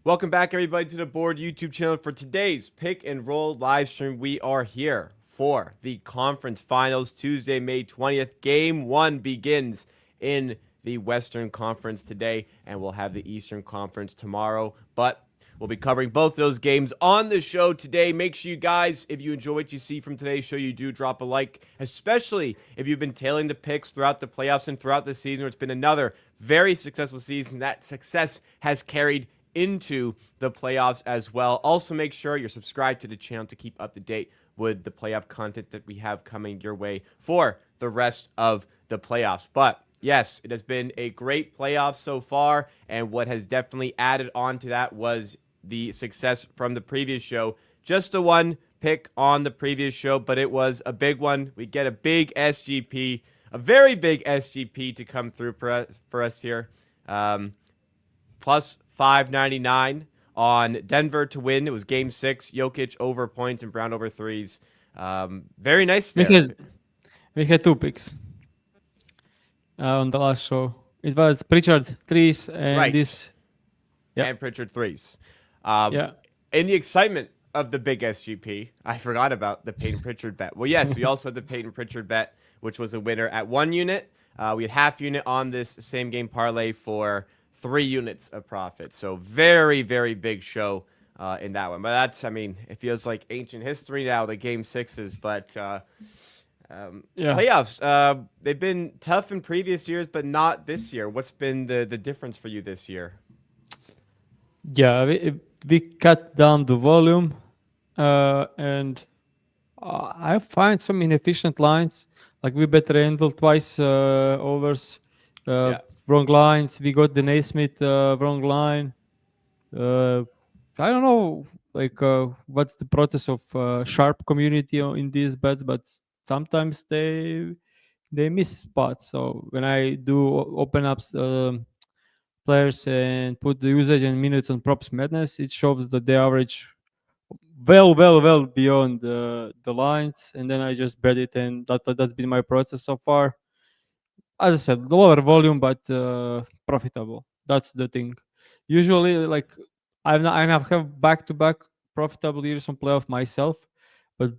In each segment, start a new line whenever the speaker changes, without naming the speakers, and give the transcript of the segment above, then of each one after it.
Welcome back, everybody, to the Board YouTube channel for today's Pick and Roll live stream. We are here for the conference finals, Tuesday, May 20th. Game 1 begins in the Western Conference today, and we'll have the Eastern Conference tomorrow. But we'll be covering both those games on the show today. Make sure you guys, if you enjoy what you see from today's show, you do drop a like, especially if you've been tailing the picks throughout the playoffs and throughout the season. It's been another very successful season. That success has carried into the playoffs as well. Also, make sure you're subscribed to the channel to keep up to date with the playoff content that we have coming your way for the rest of the playoffs. But yes, it has been a great playoff so far, and what has definitely added on to that was the success from the previous show. Just a one pick on the previous show, but it was a big one. We get a big SGP, a very big SGP to come through for us here. Plus 599 on Denver to win. It was game 6. Jokic over points and Brown over threes. Very nice there.
We had two picks on the last show. It was Pritchard threes and
Right.
this. Yeah.
And Pritchard threes.
Yeah.
In the excitement of the big SGP, I forgot about the Peyton Pritchard bet. Well, yes, we also had the Peyton Pritchard bet, which was a winner at 1 unit. We had half unit on this same game parlay for 3 units of profit. So very, very big show in that one. But that's, I mean, it feels like ancient history now, the game 6s. But playoffs, they've been tough in previous years, but not this year. What's been the difference for you this year?
Yeah, we cut down the volume and I find some inefficient lines. Like we better handle twice overs. Wrong lines. We got the Naismith wrong line. I don't know, like what's the process of sharp community in these bets, but sometimes they miss spots. So when I do open up players and put the usage and minutes on props madness, it shows that they average well beyond the lines, and then I just bet it, and that's been my process so far. As I said, lower volume but profitable. That's the thing. Usually, like I have back-to-back profitable years on playoff myself, but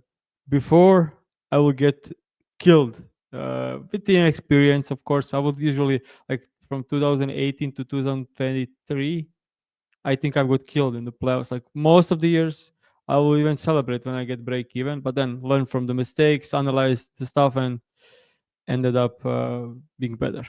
before I will get killed with the inexperience. Of course, I would usually like from 2018 to 2023. I think I got killed in the playoffs. Like most of the years, I will even celebrate when I get break even, but then learn from the mistakes, analyze the stuff, and ended up being better.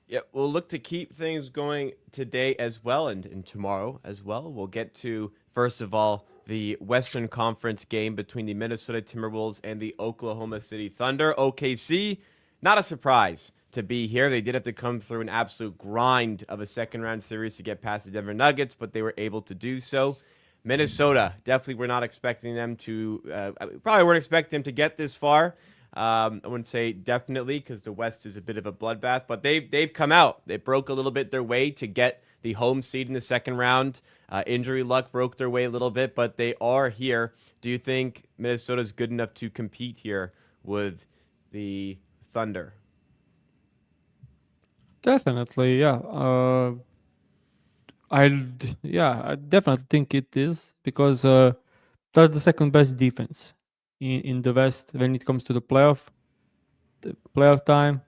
Yeah, we'll look to keep things going today as well and tomorrow as well. We'll get to, first of all, the Western Conference game between the Minnesota Timberwolves and the Oklahoma City Thunder. OKC, not a surprise to be here. They did have to come through an absolute grind of a second-round series to get past the Denver Nuggets, but they were able to do so. Minnesota, definitely we're not expecting them to, probably weren't expecting them to get this far. I wouldn't say definitely because the West is a bit of a bloodbath, but they've come out. They broke a little bit their way to get the home seed in the second round. Injury luck broke their way a little bit, but they are here. Do you think Minnesota's good enough to compete here with the Thunder?
Definitely, yeah. I definitely think it is because that's the second best defense in the West when it comes to the playoff time.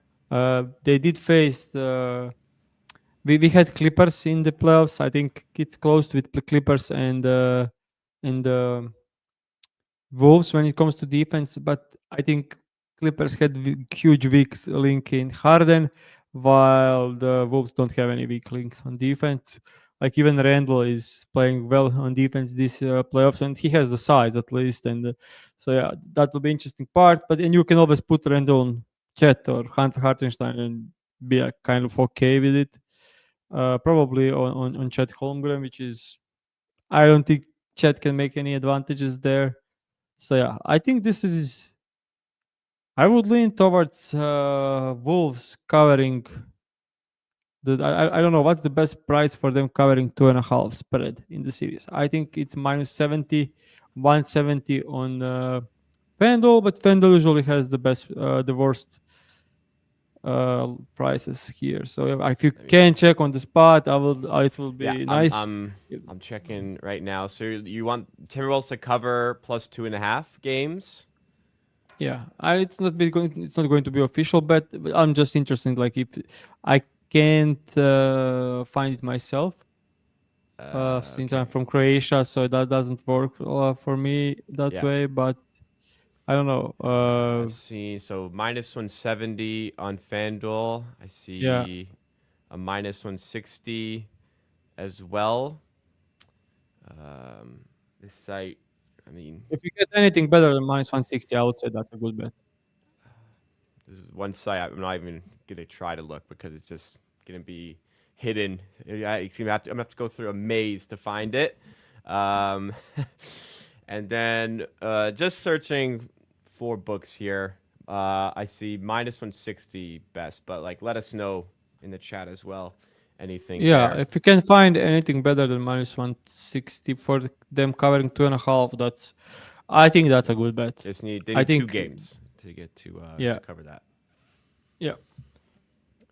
They did face we had Clippers in the playoffs. I think it's close with the Clippers and Wolves when it comes to defense, but I think Clippers had huge weak link in Harden, while the Wolves don't have any weak links on defense. Like even Randall is playing well on defense this playoffs, and he has the size at least. And so yeah, that will be interesting part. But and you can always put Randall on Chet or Hunter Hartenstein and be kind of okay with it. Probably on Chet Holmgren, which is I don't think Chet can make any advantages there. So yeah, I think this is. I would lean towards Wolves covering. I don't know what's the best price for them covering 2.5 spread in the series. I think it's minus 70, 170 on FanDuel, but FanDuel usually has the worst prices here. So if you can check on the spot, I will. It will
Yeah,
be nice.
I'm checking right now. So you want Timberwolves to cover plus 2.5 games?
Yeah, it's not going to be official, but I'm just interested. Like if I can't find it myself, since I'm
Okay.
from Croatia, so that doesn't work for me that
Yeah.
way. But I don't know.
Let's see. So minus 170 on FanDuel. I
Yeah,
see a minus 160 as well. This site, I mean,
if you get anything better than minus 160, I would say that's a good bet.
this is one site I'm not even gonna try to look because it's just gonna be hidden. Yeah, I'm gonna have to go through a maze to find it. Um, and then just searching for books here. I see minus 160 best, but like let us know in the chat as well. Anything
Yeah,
there?
if you can find anything better than minus 160 for them covering 2.5, I think that's a good bet.
They
I
need two
think,
games to get
yeah,
to cover that.
yeah,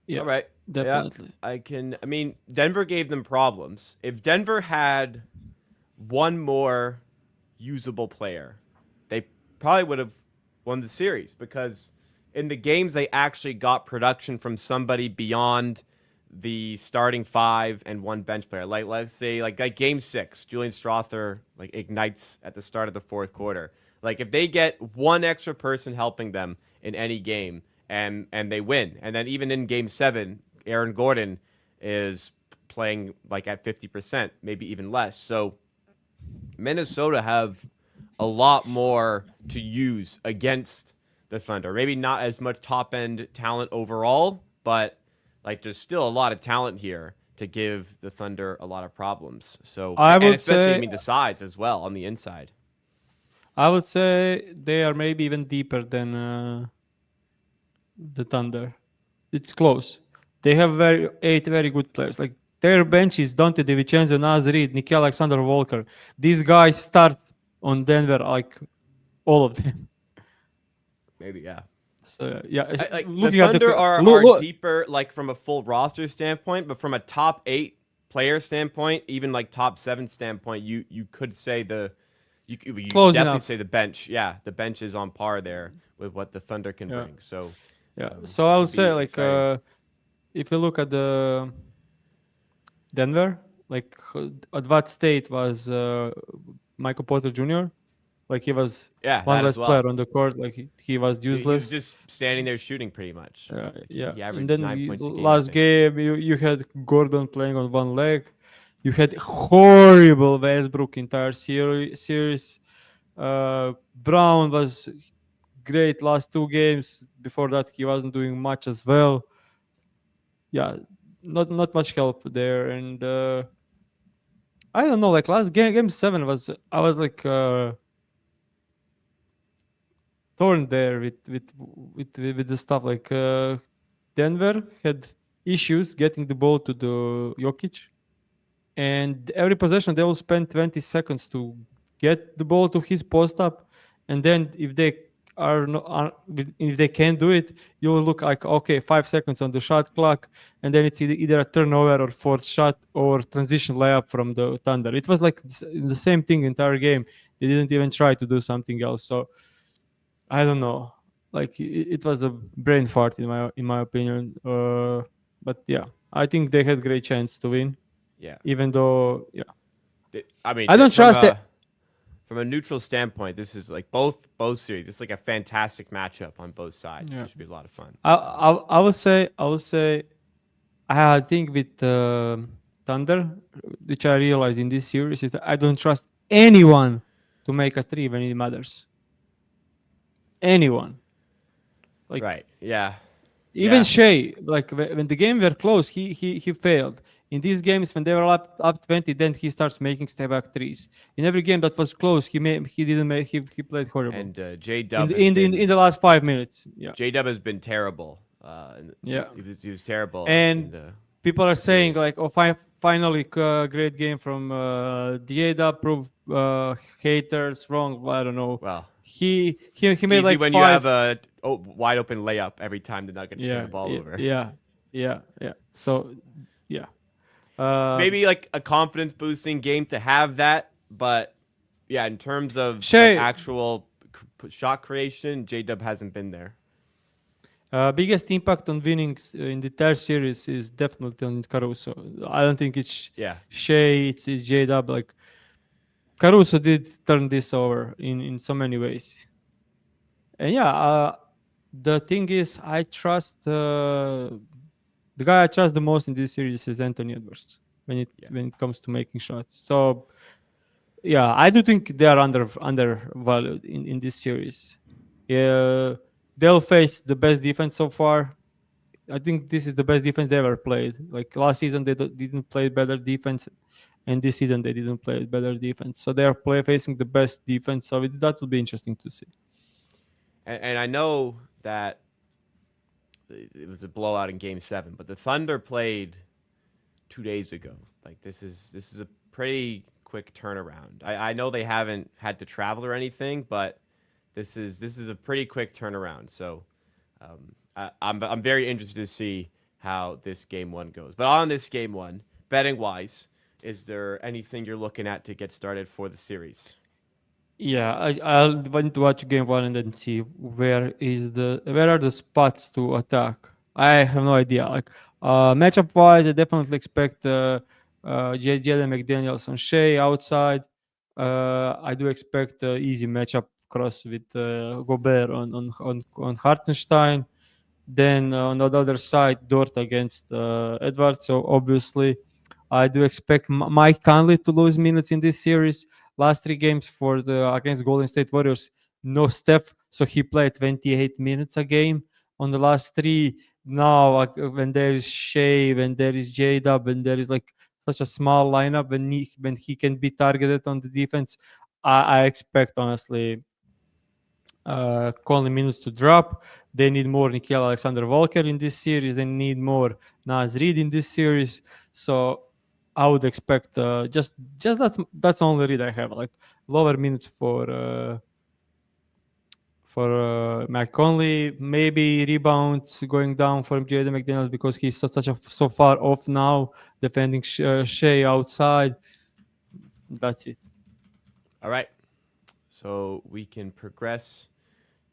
yeah,
All right. Yeah.
definitely.
I mean, Denver gave them problems. If Denver had one more usable player, they probably would have won the series because in the games they actually got production from somebody beyond the starting five and one bench player. Like let's say like game 6, Julian Strother like ignites at the start of the fourth quarter. Like if they get one extra person helping them in any game and they win, and then even in game 7, Aaron Gordon is playing like at 50%, maybe even less. So Minnesota have a lot more to use against the Thunder. Maybe not as much top end talent overall, but like there's still a lot of talent here to give the Thunder a lot of problems. So
I
and
would
especially I
say
mean the size as well on the inside.
I would say they are maybe even deeper than the Thunder. It's close. They have 8 very good players. Like their bench is Dante DiVincenzo, Naz Reid, Nikhil Alexander Walker. These guys start on Denver like all of them.
Maybe yeah.
So yeah,
Like the
looking at
Thunder
the
are
look,
deeper like from a full roster standpoint, but from a top 8 player standpoint, even like top 7 standpoint, you could say you could
close
definitely
enough.
say the bench. Yeah, the bench is on par there with what the Thunder can
Yeah,
bring. So
yeah. So I
it
would
should
say
be
like
exciting.
if you look at the Denver, like at what state was Michael Porter Jr.? Like he was
Yeah,
one
that as
less player
well.
on the court. Like he was
He was
useless.
just standing there shooting pretty much. Like
Yeah,
he
and
averaged
then
9 points a game, I
last
think.
game you had Gordon playing on one leg. You had horrible Westbrook entire series. Brown was great last 2 games. Before that, he wasn't doing much as well. Yeah, not much help there. And I don't know. Like last game 7 was I was like torn there with the stuff. Like Denver had issues getting the ball to the Jokic, and every possession they will spend 20 seconds to get the ball to his post up, and then if they if they can't do it, you will look like okay, 5 seconds on the shot clock, and then it's either a turnover or fourth shot or transition layup from the Thunder. It was like the same thing entire game. They didn't even try to do something else. So I don't know. Like it was a brain fart in my opinion. But yeah, I think they had great chance to win,
Yeah.
even though yeah,
I mean,
I don't trust it.
from a neutral standpoint, this is like both series. It's like a fantastic matchup on both sides.
Yeah.
It should be a lot of fun.
I would say I think with Thunder, which I realized in this series is that I don't trust anyone to make a three when it matters. Anyone. Like
Right. Yeah.
even
Yeah.
Shea, like when the game were close, he failed. In these games when they were up 20, then he starts making step back threes. In every game that was close, he didn't make he played horrible.
And J
In
Dub
the,
has
in the
been
in the last 5 minutes, yeah,
J Dub has been terrible.
yeah.
He was terrible in
And
the
people are saying
series.
like, oh, finally, great game from Dieda. Prove haters wrong. I don't know.
Well,
He
it's
made
easy
like
when you have
five.
a wide open layup every time the Nuggets turn the
Yeah,
ball
yeah,
over.
yeah, yeah. So yeah. Uh,
Maybe like a confidence boosting game to have that, but yeah, in terms of like
Shea,
actual shot creation, J Dub hasn't been there.
biggest impact on winning in the third series is definitely on Caruso. I don't think it's
Yeah,
Shea, it's J-Dub. Like Caruso did turn this over in so many ways. And yeah, the thing is, I trust the guy I trust the most in this series is Anthony Edwards
yeah.
when it comes to making shots. So yeah, I do think they are undervalued in this series. Yeah, they'll face the best defense so far. I think this is the best defense they ever played. Like last season, they didn't play better defense, and this season they didn't play better defense. So they are facing the best defense. So that will be interesting to see.
And I know that it was a blowout in Game 7, but the Thunder played 2 days ago. Like this is a pretty quick turnaround. I know they haven't had to travel or anything, but this is a pretty quick turnaround. So I'm very interested to see how this game one goes. But on this game one, betting wise, is there anything you're looking at to get started for the series?
Yeah, I'll want to watch game one and then see where are the spots to attack. I have no idea. Like matchup wise, I definitely expect Jaden McDaniels on Shea outside. I do expect easy matchup cross with Gobert on Hartenstein. Then on the other side, Dort against Edwards. So obviously, I do expect Mike Conley to lose minutes in this series. Last three games for the against Golden State Warriors, no Steph, so he played 28 minutes a game on the last three. Now, when there is Shea, when there is J Dub, when there is like such a small lineup, when he can be targeted on the defense, I expect honestly Conley minutes to drop. They need more Nickeil Alexander Walker in this series. They need more Naz Reid in this series. So I would expect just that's the only read I have. Like lower minutes for Matt Conley, maybe rebounds going down for Jaden McDaniels because he's so far off now, defending Shea outside. That's it.
All right. So we can progress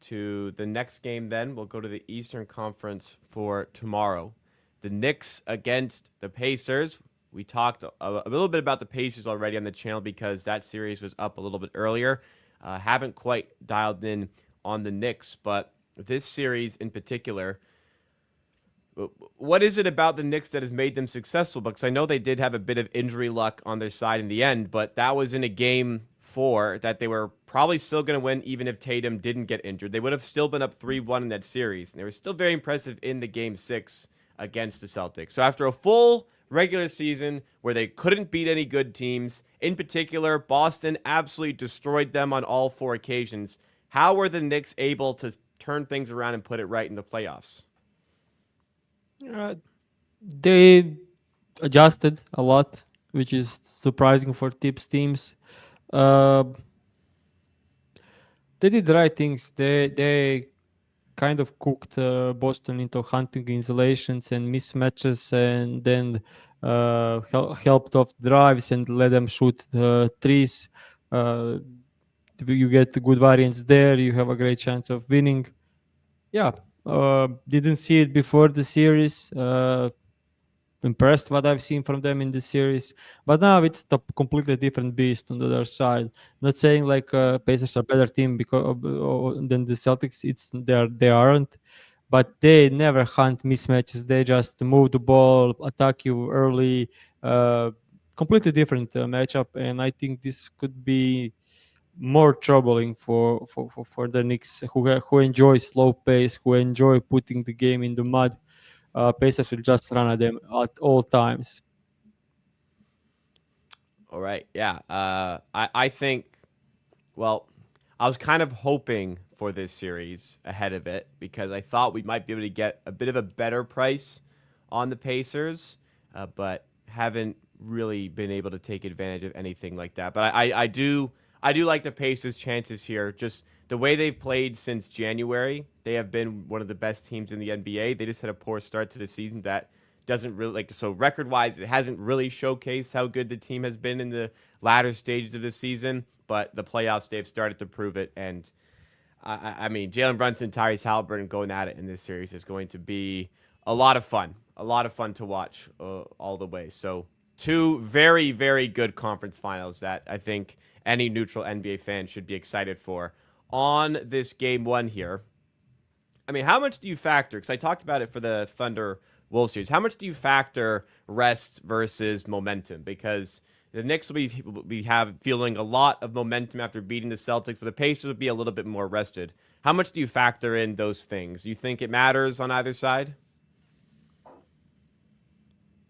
to the next game then. We'll go to the Eastern Conference for tomorrow. The Knicks against the Pacers. We talked a little bit about the Pacers already on the channel because that series was up a little bit earlier. Haven't quite dialed in on the Knicks, but this series in particular, what is it about the Knicks that has made them successful? Because I know they did have a bit of injury luck on their side in the end, but that was in a game 4 that they were probably still going to win even if Tatum didn't get injured. They would have still been up 3-1 in that series, and they were still very impressive in the game 6 against the Celtics. So after a full regular season where they couldn't beat any good teams, in particular, Boston absolutely destroyed them on all 4 occasions. How were the Knicks able to turn things around and put it right in the playoffs?
They adjusted a lot, which is surprising for tips teams. Uh, they did the right things. They kind of cooked Boston into hunting insulations and mismatches, and then helped off drives and let them shoot threes. Uh, you get good variance there. You have a great chance of winning. Yeah, didn't see it before the series. Impressed what I've seen from them in this series, but now it's a completely different beast on the other side. Not saying like Pacers are a better team because than the Celtics. They aren't, but they never hunt mismatches. They just move the ball, attack you early. Uh, Completely different matchup, and I think this could be more troubling for the Knicks who enjoy slow pace, who enjoy putting the game in the mud. Pacers will just run at them at all times.
All right. Yeah. I think, well, I was kind of hoping for this series ahead of it because I thought we might be able to get a bit of a better price on the Pacers, but haven't really been able to take advantage of anything like that. But I do like the Pacers' chances here. Just the way they've played since January, they have been one of the best teams in the NBA. They just had a poor start to the season that doesn't really like so record wise. It hasn't really showcased how good the team has been in the latter stages of the season. But the playoffs, they've started to prove it. And I mean, Jalen Brunson, Tyrese Halliburton going at it in this series is going to be a lot of fun. A lot of fun to watch all the way. So two very, very good conference finals that I think any neutral NBA fan should be excited for. On this game one here, I mean, how much do you factor? Because I talked about it for the Thunder Wolves series. How much do you factor rest versus momentum? Because the Knicks will be feeling a lot of momentum after beating the Celtics, but the Pacers would be a little bit more rested. How much do you factor in those things? Do you think it matters on either side?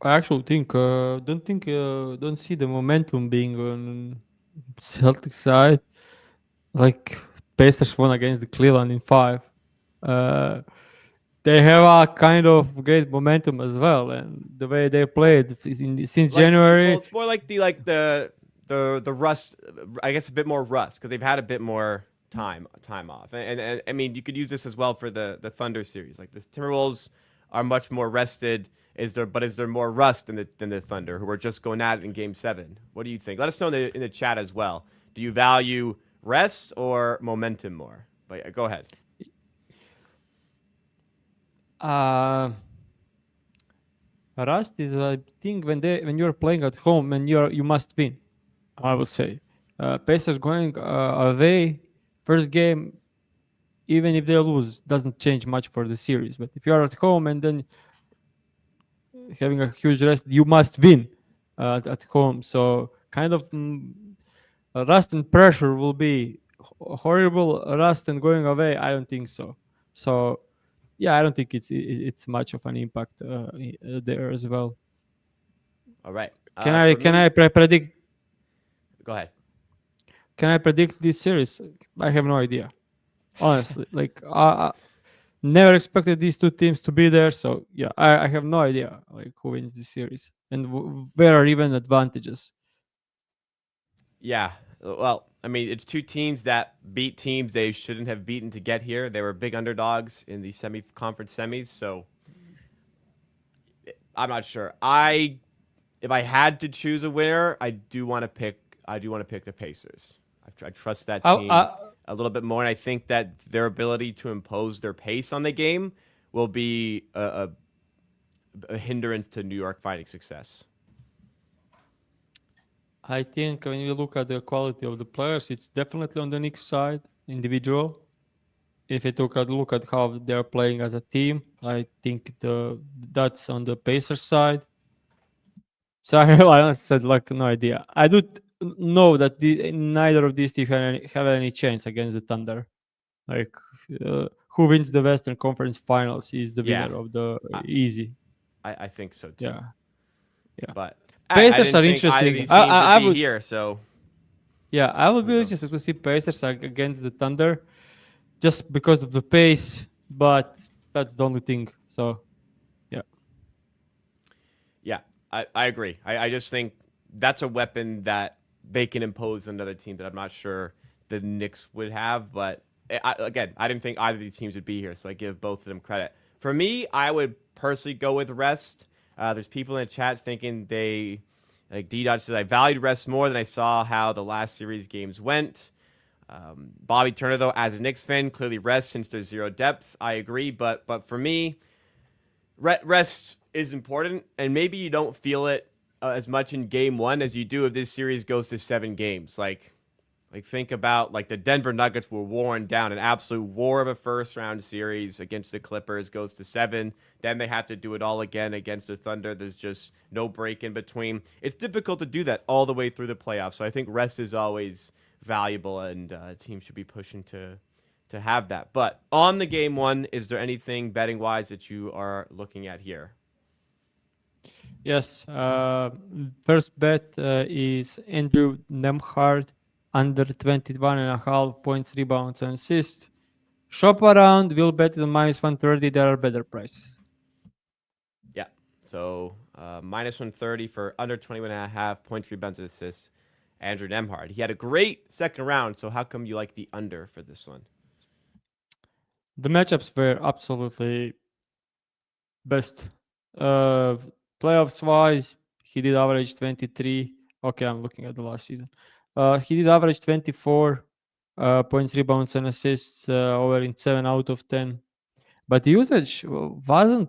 I actually don't see the momentum being on Celtic side. Like Pacers won against the Cleveland in 5. Uh, they have a kind of great momentum as well, and the way they played since
Well,
January.
it's more like the rust. I guess a bit more rust because they've had a bit more time off. And I mean, you could use this as well for the Thunder series. Like the Timberwolves are much more rested. Is there more rust than the Thunder, who are just going at it in Game 7? What do you think? Let us know in the chat as well. Do you value rest or momentum more? But go ahead.
Rust is, I think, when you're playing at home and you must win. I would say Pacers going away first game, even if they lose, doesn't change much for the series. But if you are at home and then having a huge rest, you must win at home. So kind of rust and pressure will be horrible. Rust and going away, I don't think so. So yeah, I don't think it's much of an impact there as well.
All right.
Can I predict?
Go ahead.
Can I predict this series? I have no idea, honestly. Like I never expected these two teams to be there. So yeah, I have no idea like who wins this series and where are even advantages.
Yeah. Well, I mean, it's two teams that beat teams they shouldn't have beaten to get here. They were big underdogs in the conference semis, so I'm not sure. If I had to choose a winner, I do want to pick the Pacers. I trust that team a little bit more, and I think that their ability to impose their pace on the game will be a hindrance to New York finding success.
I think when you look at the quality of the players, it's definitely on the Knicks side, individual. If you look at how they're playing as a team, I think that's on the Pacers side. So I honestly said like no idea. I do know that neither of these teams have any chance against the Thunder. Like who wins the Western Conference Finals is the winner of the easy.
I think so too.
Yeah.
But
Pacers
I
are
didn't think
interesting.
either of these teams
I
would
would
be here, so
yeah, I would be interested to see Pacers against the Thunder, just because of the pace. But that's the only thing. So
yeah, I agree. I just think that's a weapon that they can impose on another team that I'm not sure the Knicks would have. But again, I didn't think either of these teams would be here, so I give both of them credit. For me, I would personally go with rest. There's people in the chat thinking like D-Dot says, I valued rest more than I saw how the last series games went. Bobby Turner, though, as a Knicks fan, clearly rest since there's zero depth. I agree, but for me, rest is important, and maybe you don't feel it as much in game one as you do if this series goes to 7 games. Like think about like the Denver Nuggets were worn down, an absolute war of a first round series against the Clippers, goes to 7. Then they have to do it all again against the Thunder. There's just no break in between. It's difficult to do that all the way through the playoffs. So I think rest is always valuable, and teams should be pushing to have that. But on the game one, is there anything betting wise that you are looking at here?
yes, first bet is Andrew Nemhard under 21.5 points, rebounds, and assists. Shop around, we'll bet it on -130. There are better prices.
Yeah, So minus 130 for under 21.5 points, rebounds, and assists. Andrew Nemhard. He had a great second round. So how come you like the under for this one?
The matchups were absolutely best. Uh, Playoffs wise, he did average 23. Okay, I'm looking at the last season. He did average 24 points, rebounds, and assists over in 7 out of 10. But the usage wasn't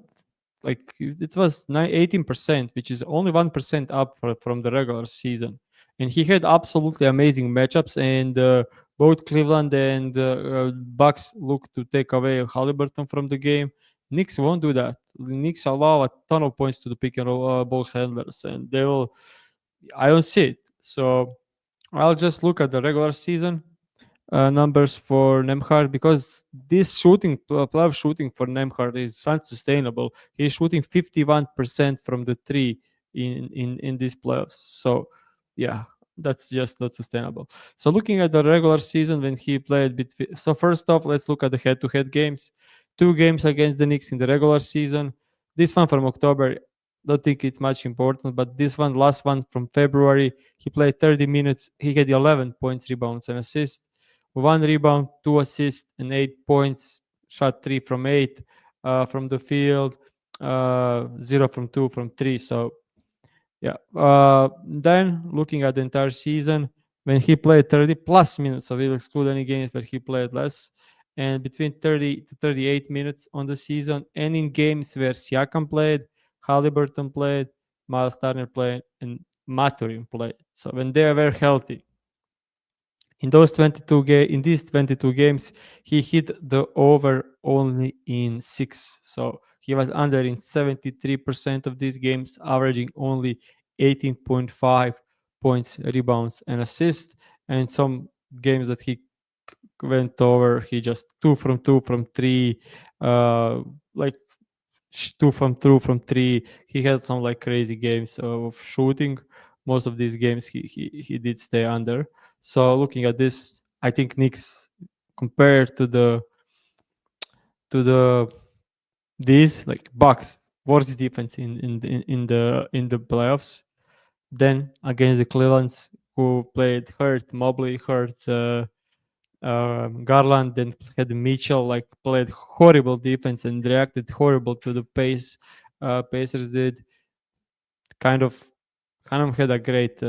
like it was 18%, which is only 1% up from the regular season. And he had absolutely amazing matchups, and both Cleveland and Bucks look to take away Halliburton from the game. Knicks won't do that. The Knicks allow a ton of points to the pick and roll ball handlers, and they will. I don't see it. So I'll just look at the regular season numbers for Nemhard because this playoff shooting for Nemhard is unsustainable. He's shooting 51% from the three in these playoffs. So, yeah, that's just not sustainable. So, looking at the regular season when he played between, so first off, let's look at the head-to-head games. 2 games against the Knicks in the regular season. This one from October, don't think it's much important, but this one, last one from February, he played 30 minutes. He had 11 points, rebounds, and assists. 1 rebound, 2 assists, and 8 points. Shot 3 from 8 from the field, 0 from 2 from 3. So, yeah. Then looking at the entire season, when he played 30 plus minutes, so we'll exclude any games where he played less, and between 30 to 38 minutes on the season, and in games where Siakam played, Halliburton played, Miles Turner played, and Maturin played. So when they were healthy, in these 22 games, he hit the over only in 6. So he was under in 73% of these games, averaging only 18.5 points, rebounds, and assists. And some games that he went over, he just 2 from 3, like 2 from 3. He had some like crazy games of shooting. Most of these games he did stay under. So looking at this, I think Knicks compared to the these like Bucks worst defense in the playoffs. Then against the Clevelands, who played hurt Mobley, hurt Garland, then had Mitchell like played horrible defense and reacted horrible to the pace. Pacers did kind of had a great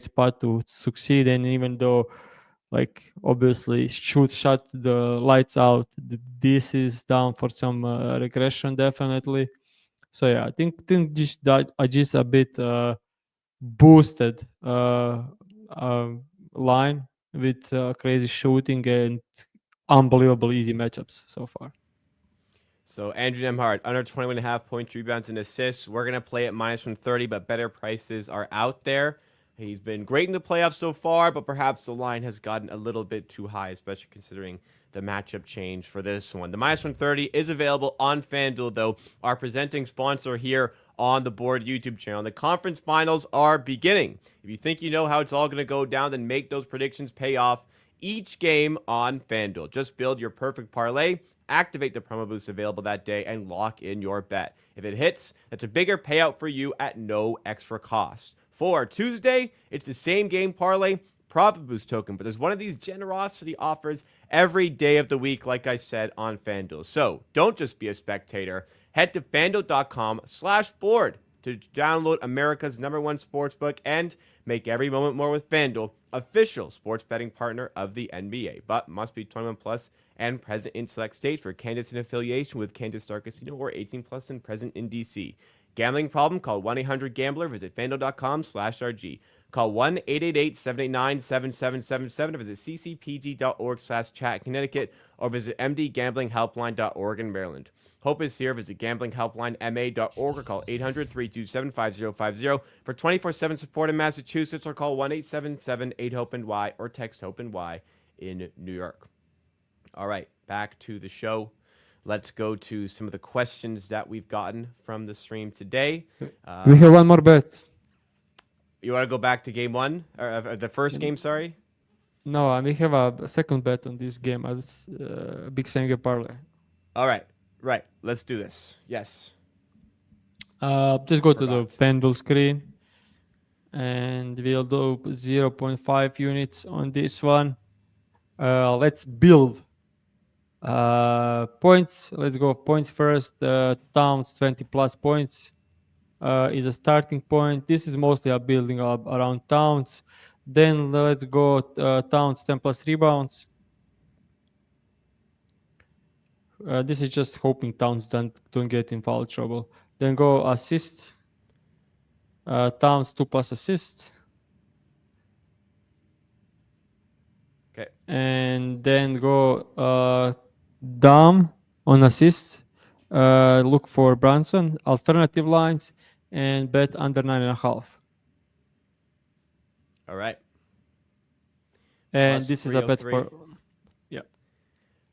spot to succeed, and even though like obviously shut the lights out, this is down for some regression definitely. So yeah, I think just that I just a bit boosted line with crazy shooting and unbelievable easy matchups so far.
So Andrew Nemhard, under 21.5 points, rebounds, and assists. We're going to play at minus 130, but better prices are out there. He's been great in the playoffs so far, but perhaps the line has gotten a little bit too high, especially considering the matchup change for this one. The minus 130 is available on FanDuel, though, our presenting sponsor here on the Board YouTube channel. The conference finals are beginning. If you think you know how it's all going to go down, then make those predictions pay off each game on FanDuel. Just build your perfect parlay, activate the promo boost available that day, and lock in your bet. If it hits, that's a bigger payout for you at no extra cost. For Tuesday, it's the same game parlay, profit boost token, but there's one of these generosity offers every day of the week, like I said, on FanDuel. So don't just be a spectator. Head to FanDuel.com/board to download America's #1 sportsbook and make every moment more with FanDuel, official sports betting partner of the NBA. But must be 21 plus and present in select states. For candidates in affiliation with Kansas Star Casino or 18 plus and present in DC. Gambling problem? Call 1-800-GAMBLER. Visit FanDuel.com/RG. Call 1-888-789-7777 or visit ccpg.org/chat in Connecticut or visit mdgamblinghelpline.org in Maryland. Hope is here. Visit gamblinghelplinema.org or call 800-327-5050 for 24/7 support in Massachusetts or call 1-877-8-HOPE-NY or text HOPE-NY in New York. All right, back to the show. Let's go to some of the questions that we've gotten from the stream today.
We have one more bet.
You want to go back to game one? Or the first game, sorry?
No, we have a second bet on this game as big same game parlay.
All right. Right. Let's do this. Yes.
Just go to the
Forgot.
FanDuel screen and we'll do zero point 0.5 units on this one. Let's build points. Let's go points first. Towns 20 plus points is a starting point. This is mostly a building up around Towns. Then let's go Towns 10 plus rebounds. This is just hoping Towns don't get in foul trouble. Then go assists. Towns 2 plus assists.
Okay.
And then go down on assists. Look for Brunson, alternative lines, and bet under 9.5.
All right.
And
Plus
this is a bet
303.
for yeah.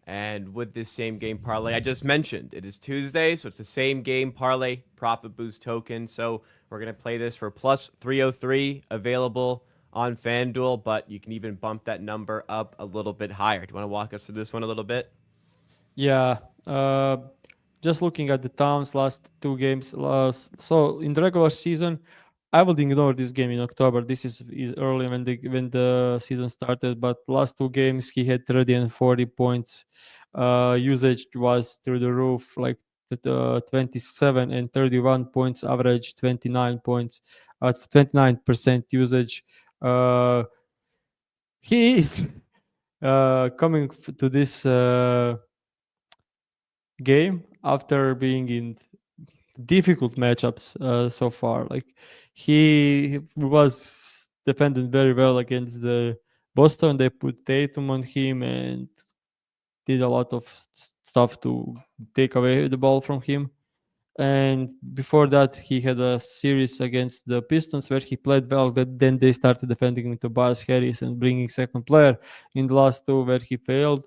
And with this same game parlay I just mentioned, it is Tuesday, so it's the same game parlay profit boost token. So we're going to play this for plus 303 available on FanDuel, but you can even bump that number up a little bit higher. Do you want to walk us through this one a little bit?
Yeah. Just looking at the Towns last two games. So in the regular season, I would ignore this game in October. This is early when the season started. But last two games, he had 30 and 40 points. Usage was through the roof, like 27 and 31 points, average 29 points at 29% usage. He is coming to this game after being in difficult matchups so far. Like he was defended very well against the Boston. They put Tatum on him and did a lot of stuff to take away the ball from him. And before that, he had a series against the Pistons where he played well. Then they started defending him to Tobias Harris and bringing second player in the last two where he failed.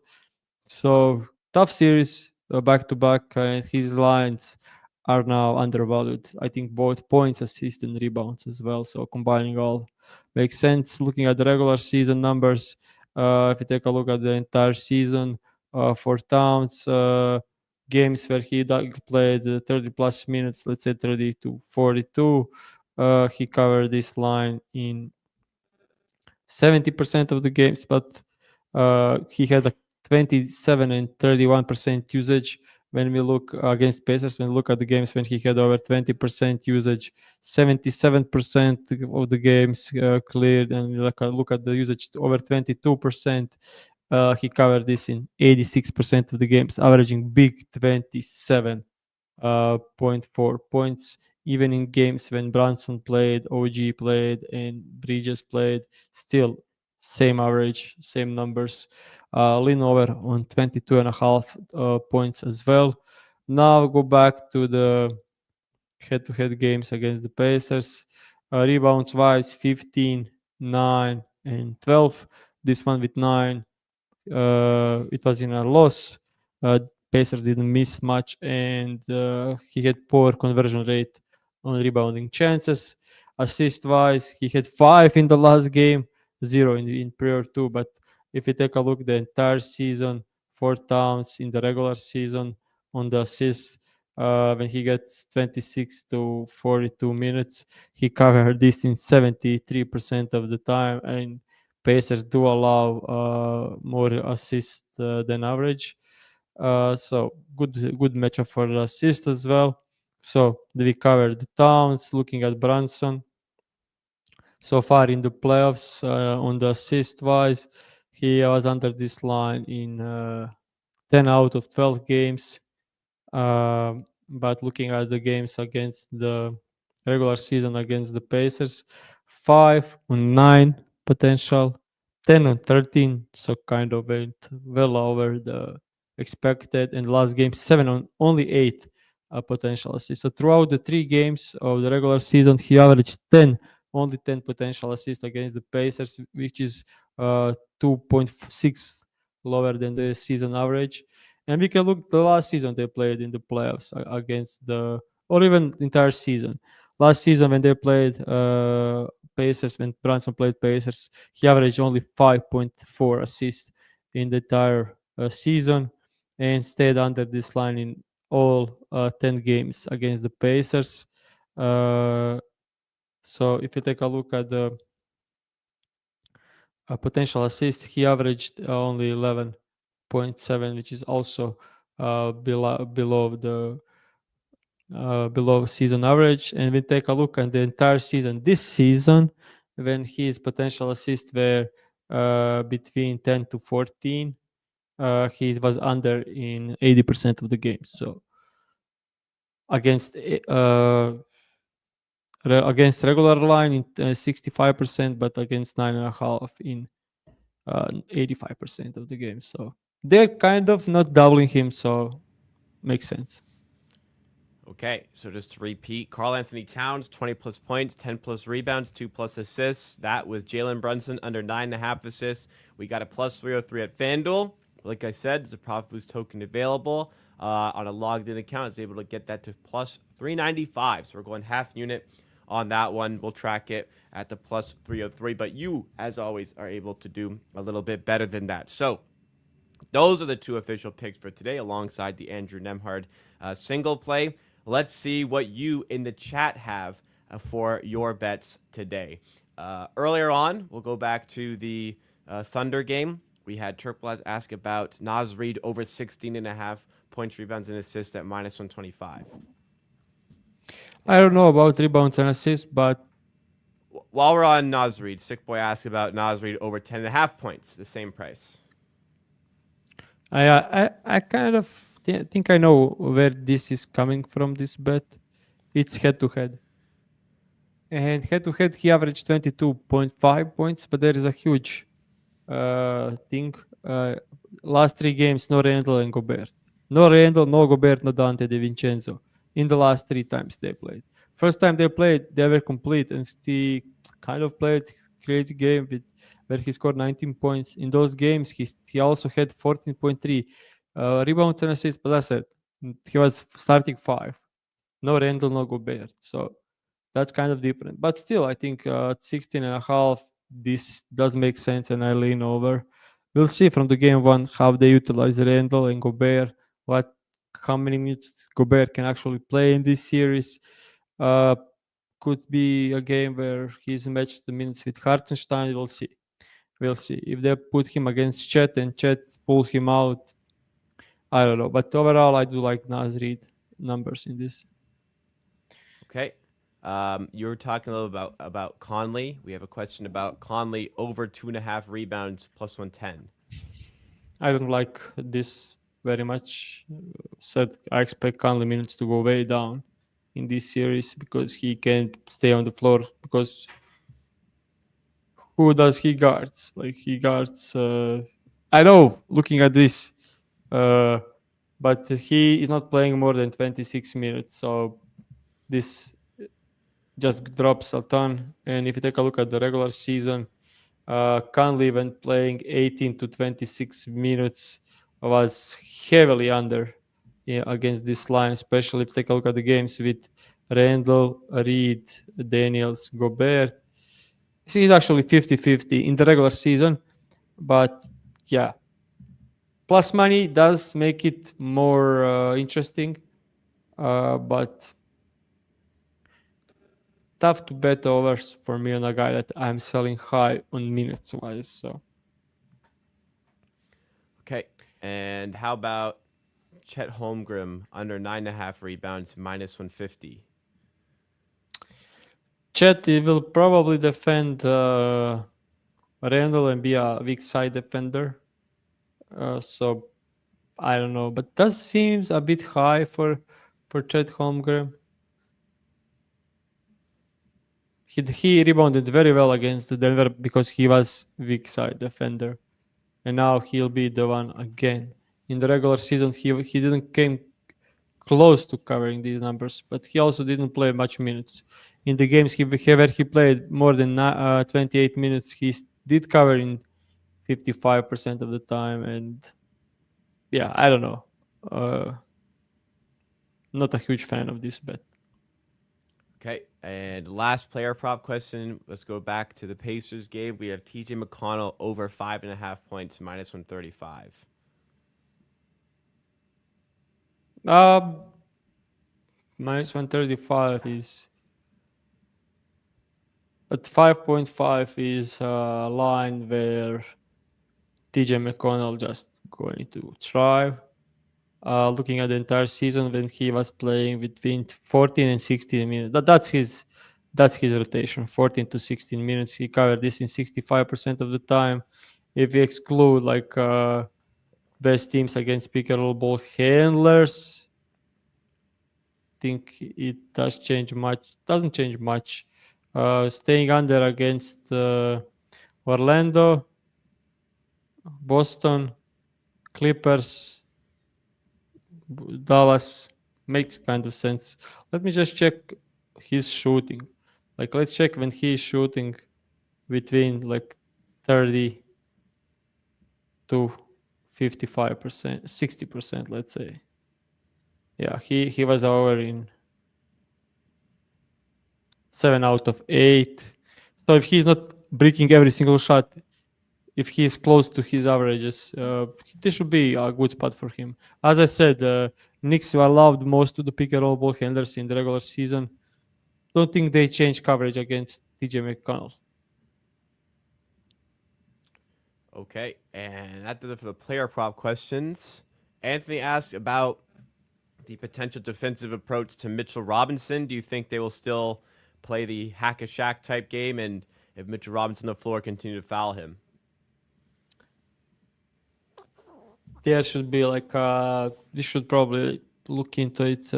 So tough series back to back, and his lines are now undervalued. I think both points, assists, and rebounds as well. So combining all makes sense. Looking at the regular season numbers, if you take a look at the entire season for Towns, games where he played 30 plus minutes, let's say 30 to 42, he covered this line in 70% of the games, but he had a 27 and 31% usage when we look against Pacers. When we look at the games when he had over 20% usage, 77% of the games cleared, and look at the usage over 22%. He covered this in 86% of the games, averaging big 27.4 points. Even in games when Brunson played, OG played, and Bridges played, still same average, same numbers. Lean over on 22.5 points as well. Now go back to the head-to-head games against the Pacers. Rebounds wise, 15, 9, and 12. This one with 9. It was in a loss. Pacers didn't miss much, and he had poor conversion rate on rebounding chances. Assist wise, he had 5 in the last game, 0 in prior 2. But if you take a look the entire season, 4 Towns in the regular season on the assists, when he gets 26 to 42 minutes, he covered this in 73% of the time, and Pacers do allow more assists than average. So good matchup for the assist as well. So we covered the Towns. Looking at Brunson, so far in the playoffs on the assist wise, he was under this line in 10 out of 12 games. But looking at the games against the regular season against the Pacers, 5 on 9 potential, 10 on 13, so kind of went well over the expected. And last game, 7 on only 8 potential assists. So throughout the 3 games of the regular season, he averaged only 10 potential assists against the Pacers, which is 2.6 lower than the season average. And we can look the last season they played in the playoffs against or even the entire season. Last season when they played Pacers, when Brunson played Pacers, he averaged only 5.4 assists in the entire season and stayed under this line in all 10 games against the Pacers. Uh, so if you take a look at the potential assists, he averaged only 11.7, which is also below season average. And we take a look at the entire season. This season, when his potential assists were between 10 to 14, he was under in 80% of the games. So against against regular line in 65%, but against 9.5 in 85% of the games. So they're kind of not doubling him, so makes sense.
Okay, so just to repeat, Karl Anthony Towns, 20 plus points, 10 plus rebounds, 2 plus assists. That with Jalen Brunson under 9.5 assists. We got a plus 303 at FanDuel. Like I said, there's a Profit Boost token available on a logged in account. It's able to get that to plus 395. So we're going half unit on that one. We'll track it at the plus 303. But you, as always, are able to do a little bit better than that. So those are the two official picks for today alongside the Andrew Nemhard single play. Let's see what you in the chat have for your bets today. Earlier on, we'll go back to the Thunder game. We had Turkblaz ask about Naz Reid over 16.5 points, rebounds, and assists at minus 125.
I don't know about rebounds and assists, but
While we're on Naz Reid, Sick Boy asked about Naz Reid over 10.5 points, the same price.
I kind of think I know where this is coming from, this bet. It's head to head. And head to head, he averaged 22.5 points, but there is a huge thing. Last 3 games, no Randall and Gobert. No Randall, no Gobert, no Dante DiVincenzo in the last 3 times they played. First time they played, they were complete and he kind of played crazy game where he scored 19 points. In those games, he also had 14.3 rebounds and assists, but that's it. He was starting 5. No Randall, no Gobert. So that's kind of different. But still, I think at 16.5, this does make sense, and I lean over. We'll see from the game one how they utilize Randall and Gobert, how many minutes Gobert can actually play in this series. Uh, could be a game where he's matched the minutes with Hartenstein. We'll see. We'll see. If they put him against Chet and Chet pulls him out, I don't know. But overall, I do like Naz Reid numbers in this.
Okay. You were talking a little about Conley. We have a question about Conley over 2.5 rebounds plus 110.
I don't like this very much. Said I expect Conley minutes to go way down in this series because he can't stay on the floor. Because who does he guards? Like he guards. I know, looking at this, but he is not playing more than 26 minutes. So this just drops a ton. And if you take a look at the regular season, Conley, when playing 18 to 26 minutes, was heavily under against this line, especially if you take a look at the games with Randall, Reed, Daniels, Gobert. He's actually 50-50 in the regular season. But yeah, plus money does make it more interesting. But tough to bet overs for me on a guy that I'm selling high on minutes wise. So
Okay. And how about Chet Holmgren under 9.5 rebounds minus 150?
Chet will probably defend Randall and be a weak side defender. So I don't know, but that seems a bit high for Chet Holmgren. He rebounded very well against the Denver because he was weak side defender, and now he'll be the one again. In the regular season, he didn't came close to covering these numbers, but he also didn't play much minutes. In the games where he played more than 28 minutes, he did cover in 55% of the time. And yeah, I don't know. Not a huge fan of this bet.
Okay. And last player prop question. Let's go back to the Pacers game. We have TJ McConnell over 5.5 points minus 135.
Minus 135 is But 5.5 is a line where TJ McConnell just going to thrive. Looking at the entire season when he was playing between 14 and 16 minutes. That's his rotation, 14 to 16 minutes. He covered this in 65% of the time. If we exclude like best teams against pick and roll ball handlers, think it doesn't change much. Staying under against Orlando, Boston, Clippers, Dallas makes kind of sense. Let me just check his shooting. Like, let's check when he's shooting between like 30 to 55%, 60%, let's say. Yeah, he was over in 7 out of 8. So if he's not breaking every single shot, if he's close to his averages, this should be a good spot for him. As I said, Knicks were loved most to the pick and roll ball handlers in the regular season. Don't think they change coverage against TJ McConnell.
Okay, and that does it for the player prop questions. Anthony asked about the potential defensive approach to Mitchell Robinson. Do you think they will still play the hack-a-shack type game, and if Mitchell Robinson on the floor continue to foul him?
There should be like we should probably look into it.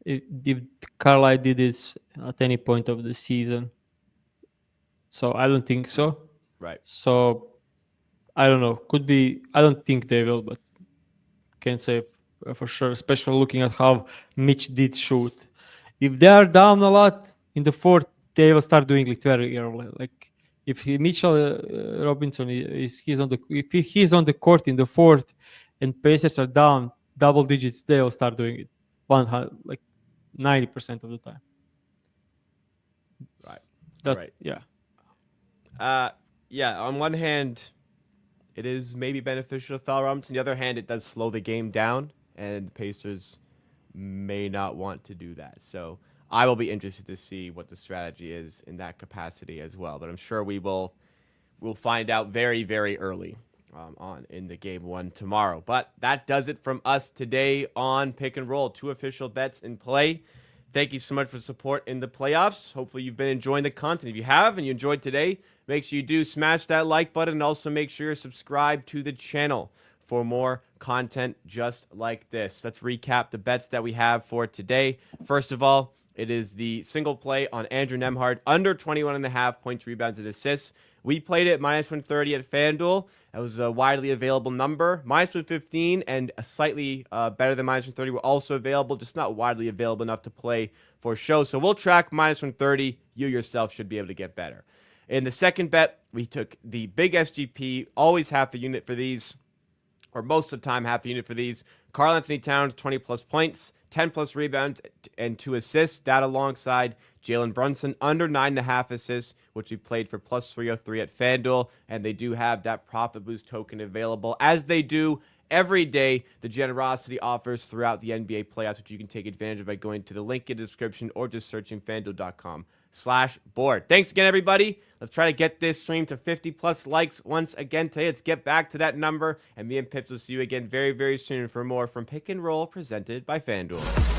If Carlisle did this at any point of the season, so I don't think so.
Right.
So I don't know. Could be. I don't think they will, but can't say for sure. Especially looking at how Mitch did shoot. If they are down a lot in the fourth, they will start doing it very early. Like if Mitchell Robinson is he's on the court in the fourth, and Pacers are down double digits, they will start doing it 100, 90% of the time.
Right.
That's
right.
Yeah.
Yeah, on one hand, it is maybe beneficial to foul Robinson. On the other hand, it does slow the game down, and the Pacers may not want to do that. So I will be interested to see what the strategy is in that capacity as well. But I'm sure we'll find out very, very early on in the game one tomorrow. But that does it from us today on Pick and Roll. 2 official bets in play. Thank you so much for the support in the playoffs. Hopefully you've been enjoying the content. If you have and you enjoyed today, make sure you do smash that like button, and also make sure you're subscribed to the channel for more content just like this. Let's recap the bets that we have for today. First of all, it is the single play on Andrew Nembhard, under 21.5 points, rebounds, and assists. We played it -130 at FanDuel. That was a widely available number. -115 and a slightly better than -130 were also available, just not widely available enough to play for show. So we'll track -130. You yourself should be able to get better. In the second bet, we took the big SGP, always half a unit for these, or most of the time half a unit for these. Karl Anthony Towns, 20-plus points, 10-plus rebounds, and 2 assists. That alongside Jalen Brunson, under 9.5 assists, which we played for +303 at FanDuel. And they do have that profit boost token available, as they do every day. The generosity offers throughout the NBA playoffs, which you can take advantage of by going to the link in the description or just searching FanDuel.com/board. Thanks again, everybody. Let's try to get this stream to 50+ likes once again today. Let's get back to that number. And me and Pips will see you again very, very soon for more from Pick and Roll presented by FanDuel.